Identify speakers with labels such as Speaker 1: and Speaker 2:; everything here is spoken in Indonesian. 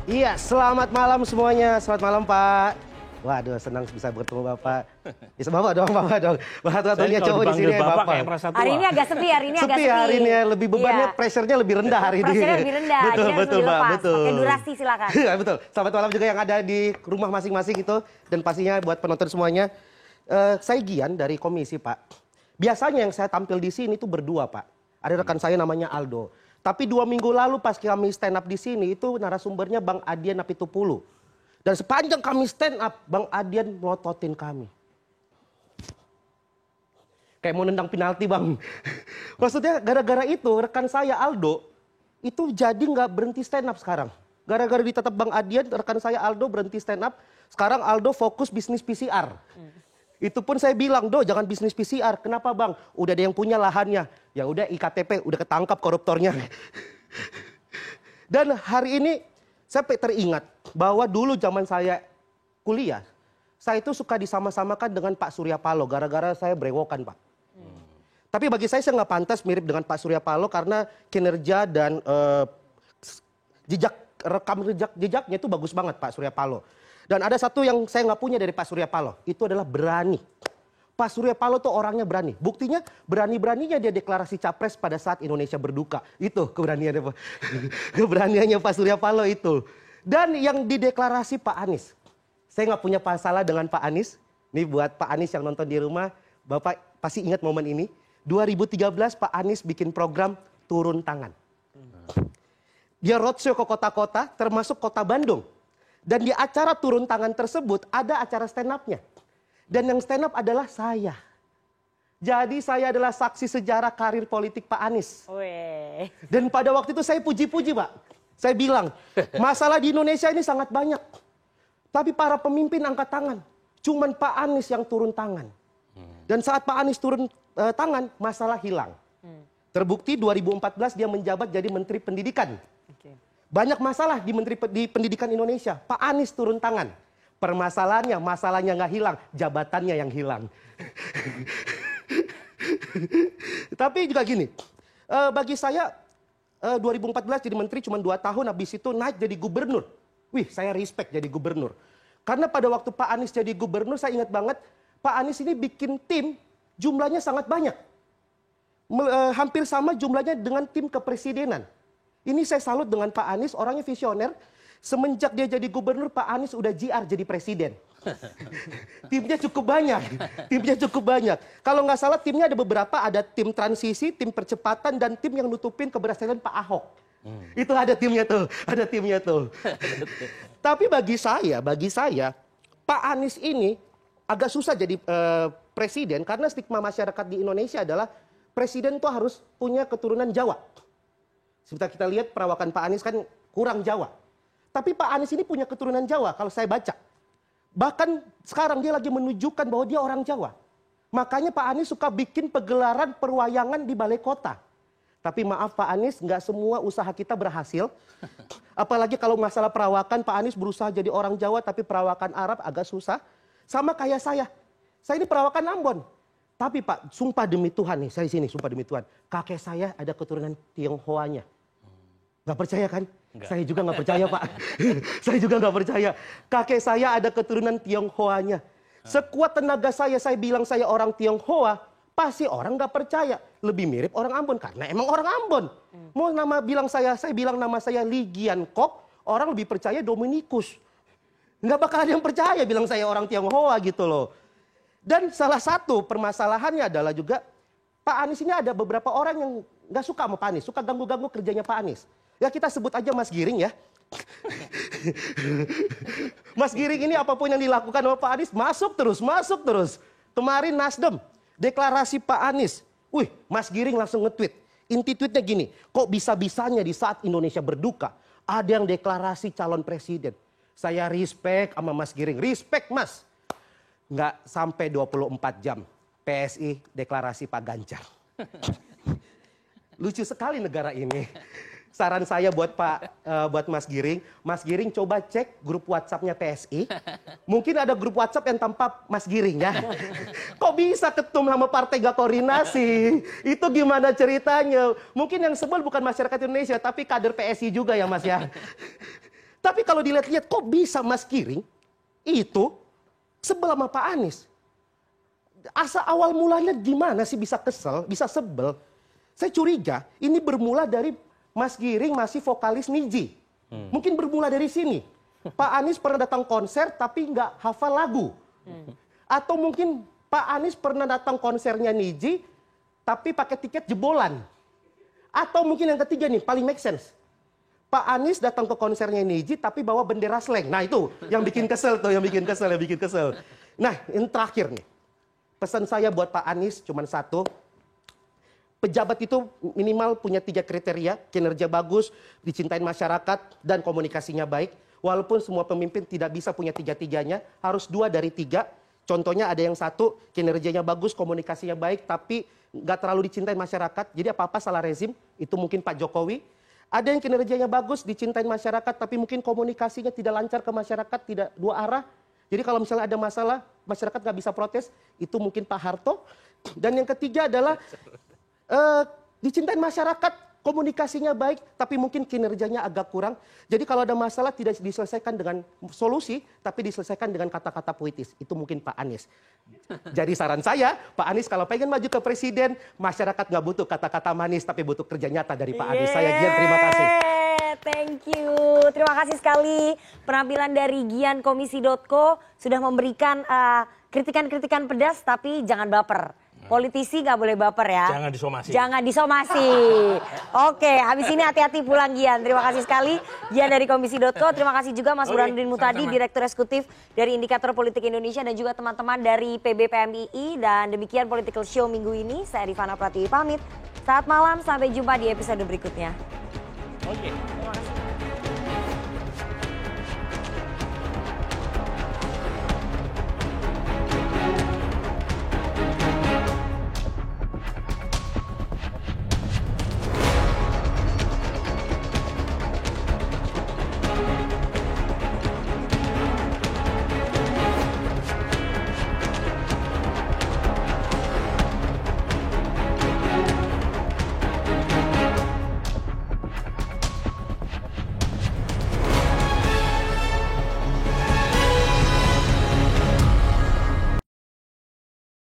Speaker 1: Iya, selamat malam semuanya. Selamat malam, Pak. Waduh, senang bisa bertemu Bapak. Bisa Bapak dong, Bapak dong. Satu-satunya cowok di sini ya, Bapak.
Speaker 2: Kayak merasa tua.
Speaker 3: Hari ini agak sepi, hari ini agak
Speaker 1: Sepi
Speaker 3: sepi.
Speaker 1: hari ini ya, lebih bebannya,
Speaker 3: Iya.
Speaker 1: pressure-nya lebih rendah hari ini.
Speaker 3: Pressure-nya lebih rendah,
Speaker 1: Betul,
Speaker 3: jadi harus
Speaker 1: betul,
Speaker 3: lebih
Speaker 1: Pak.
Speaker 3: lepas.
Speaker 1: Betul.
Speaker 3: Pakai durasi silakan.
Speaker 1: Iya, betul. Selamat malam juga yang ada di rumah masing-masing itu. Dan pastinya buat penonton semuanya. Saya Gian dari komisi, Pak. Biasanya yang saya tampil di sini itu berdua, Pak. Ada rekan saya namanya Aldo. Tapi 2 minggu lalu pas kami stand up di sini itu narasumbernya Bang Adian Apitupulu. Dan sepanjang kami stand up, Bang Adian melototin kami. Kayak mau nendang penalti, Bang. Maksudnya gara-gara itu rekan saya Aldo itu jadi nggak berhenti stand up sekarang. Gara-gara ditetap Bang Adian, rekan saya Aldo berhenti stand up. Sekarang Aldo fokus bisnis PCR. Itu pun saya bilang, Do jangan bisnis PCR. Kenapa, Bang? Udah ada yang punya lahannya. Ya udah IKTP, udah ketangkap koruptornya. Dan hari ini saya teringat bahwa dulu zaman saya kuliah, saya itu suka disama-samakan dengan Pak Surya Paloh gara-gara saya brewokan, Pak. Tapi bagi saya nggak pantas mirip dengan Pak Surya Paloh karena kinerja dan jejaknya itu bagus banget Pak Surya Paloh. Dan ada satu yang saya nggak punya dari Pak Surya Paloh, itu adalah berani. Pak Surya Paloh tuh orangnya berani. Buktinya berani-beraninya dia deklarasi capres pada saat Indonesia berduka. Itu keberaniannya Pak. Keberaniannya Pak Surya Paloh itu. Dan yang dideklarasi Pak Anies. Saya nggak punya masalah dengan Pak Anies. Nih buat Pak Anies yang nonton di rumah, Bapak pasti ingat momen ini. 2013 Pak Anies bikin program turun tangan. Dia roadshow ke kota-kota, termasuk kota Bandung. Dan di acara turun tangan tersebut ada acara stand up-nya. Dan yang stand up adalah saya. Jadi saya adalah saksi sejarah karir politik Pak Anies.
Speaker 3: Weh.
Speaker 1: Dan pada waktu itu saya puji-puji, Pak. Saya bilang, masalah di Indonesia ini sangat banyak. Tapi para pemimpin angkat tangan. Cuman Pak Anies yang turun tangan. Dan saat Pak Anies turun tangan, masalah hilang. Terbukti 2014 dia menjabat jadi Menteri Pendidikan.
Speaker 3: Okay.
Speaker 1: Banyak masalah di pendidikan Indonesia. Pak Anies turun tangan. Permasalahannya, masalahnya nggak hilang, jabatannya yang hilang. Tapi juga gini, bagi saya 2014 jadi menteri cuma 2 tahun, habis itu naik jadi gubernur. Wih, saya respect jadi gubernur. Karena pada waktu Pak Anies jadi gubernur, saya ingat banget, Pak Anies ini bikin tim, jumlahnya sangat banyak. Hampir sama jumlahnya dengan tim kepresidenan. Ini saya salut dengan Pak Anies, orangnya visioner. Semenjak dia jadi gubernur, Pak Anies udah JR jadi presiden. Timnya cukup banyak. Timnya cukup banyak. Kalau nggak salah timnya ada beberapa, ada tim transisi, tim percepatan, dan tim yang nutupin keberhasilan Pak Ahok. Itu ada timnya tuh, ada timnya tuh. Tapi bagi saya, Pak Anies ini agak susah jadi presiden karena stigma masyarakat di Indonesia adalah presiden tuh harus punya keturunan Jawa. Seperti kita lihat perawakan Pak Anies kan kurang Jawa. Tapi Pak Anies ini punya keturunan Jawa kalau saya baca. Bahkan sekarang dia lagi menunjukkan bahwa dia orang Jawa. Makanya Pak Anies suka bikin pegelaran perwayangan di balai kota. Tapi maaf Pak Anies, nggak semua usaha kita berhasil. Apalagi kalau masalah perawakan, Pak Anies berusaha jadi orang Jawa tapi perawakan Arab agak susah. Sama kayak saya. Saya ini perawakan Ambon. Tapi Pak, sumpah demi Tuhan nih, saya sini sumpah demi Tuhan. Kakek saya ada keturunan Tionghoanya. Nggak percaya kan? Enggak. Saya juga nggak percaya Pak. Saya juga nggak percaya. Kakek saya ada keturunan Tionghoanya. Sekuat tenaga saya bilang saya orang Tionghoa, pasti orang nggak percaya. Lebih mirip orang Ambon karena emang orang Ambon. Mau saya bilang nama saya Lee Gian Kok, orang lebih percaya Dominikus. Nggak bakal ada yang percaya bilang saya orang Tionghoa gitu loh. Dan salah satu permasalahannya adalah juga Pak Anies ini ada beberapa orang yang nggak suka sama Pak Anies, suka ganggu-ganggu kerjanya Pak Anies. Ya kita sebut aja Mas Giring ya. Mas Giring ini apapun yang dilakukan sama Pak Anies masuk terus. Kemarin Nasdem deklarasi Pak Anies. Wih, Mas Giring langsung nge-tweet. Inti tweetnya gini, kok bisa-bisanya di saat Indonesia berduka ada yang deklarasi calon presiden. Saya respect sama Mas Giring, respect Mas. Nggak sampai 24 jam PSI deklarasi Pak Ganjar. Lucu sekali negara ini. Saran saya buat buat Mas Giring coba cek grup WhatsApp-nya PSI. Mungkin ada grup WhatsApp yang tanpa Mas Giring ya. Kok bisa ketum sama partai gak koordinasi? Itu gimana ceritanya? Mungkin yang sebel bukan masyarakat Indonesia, tapi kader PSI juga ya Mas ya. Tapi kalau dilihat-lihat kok bisa Mas Giring itu sebel sama Pak Anies. Asa awal mulanya gimana sih bisa kesel, bisa sebel? Saya curiga ini bermula dari Mas Giring masih vokalis Niji. Mungkin bermula dari sini. Pak Anies pernah datang konser tapi nggak hafal lagu. Atau mungkin Pak Anies pernah datang konsernya Niji tapi pakai tiket jebolan. Atau mungkin yang ketiga nih, paling make sense. Pak Anies datang ke konsernya Niji tapi bawa bendera slang. Nah itu yang bikin kesel tuh, yang bikin kesel. Nah yang terakhir nih. Pesan saya buat Pak Anies cuma satu. Pejabat itu minimal punya 3 kriteria, kinerja bagus, dicintain masyarakat, dan komunikasinya baik. Walaupun semua pemimpin tidak bisa punya 3-3-nya, harus 2 dari 3. Contohnya ada yang 1, kinerjanya bagus, komunikasinya baik, tapi nggak terlalu dicintain masyarakat. Jadi apa-apa salah rezim, itu mungkin Pak Jokowi. Ada yang kinerjanya bagus, dicintain masyarakat, tapi mungkin komunikasinya tidak lancar ke masyarakat, tidak 2 arah. Jadi kalau misalnya ada masalah, masyarakat nggak bisa protes, itu mungkin Pak Harto. Dan yang ketiga adalah dicintain masyarakat, komunikasinya baik, tapi mungkin kinerjanya agak kurang. Jadi kalau ada masalah tidak diselesaikan dengan solusi, tapi diselesaikan dengan kata-kata puitis. Itu mungkin Pak Anies. Jadi saran saya, Pak Anies kalau pengen maju ke presiden, masyarakat nggak butuh kata-kata manis, tapi butuh kerja nyata dari Pak Anies. Saya Gian, terima kasih.
Speaker 3: Thank you. Terima kasih sekali penampilan dari Gian Komisi.co sudah memberikan kritikan-kritikan pedas, tapi jangan baper. Politisi nggak boleh baper ya.
Speaker 2: Jangan disomasi.
Speaker 3: Jangan disomasi. Oke, habis ini hati-hati pulang Gian. Terima kasih sekali Gian dari Komisi.co. Terima kasih juga Mas Burhanuddin Muhtadi, Direktur Eksekutif dari Indikator Politik Indonesia, dan juga teman-teman dari PBPMII. Dan demikian Political Show minggu ini. Saya Rifana Pratiwi pamit. Saat malam, sampai jumpa di episode berikutnya.
Speaker 2: Oke.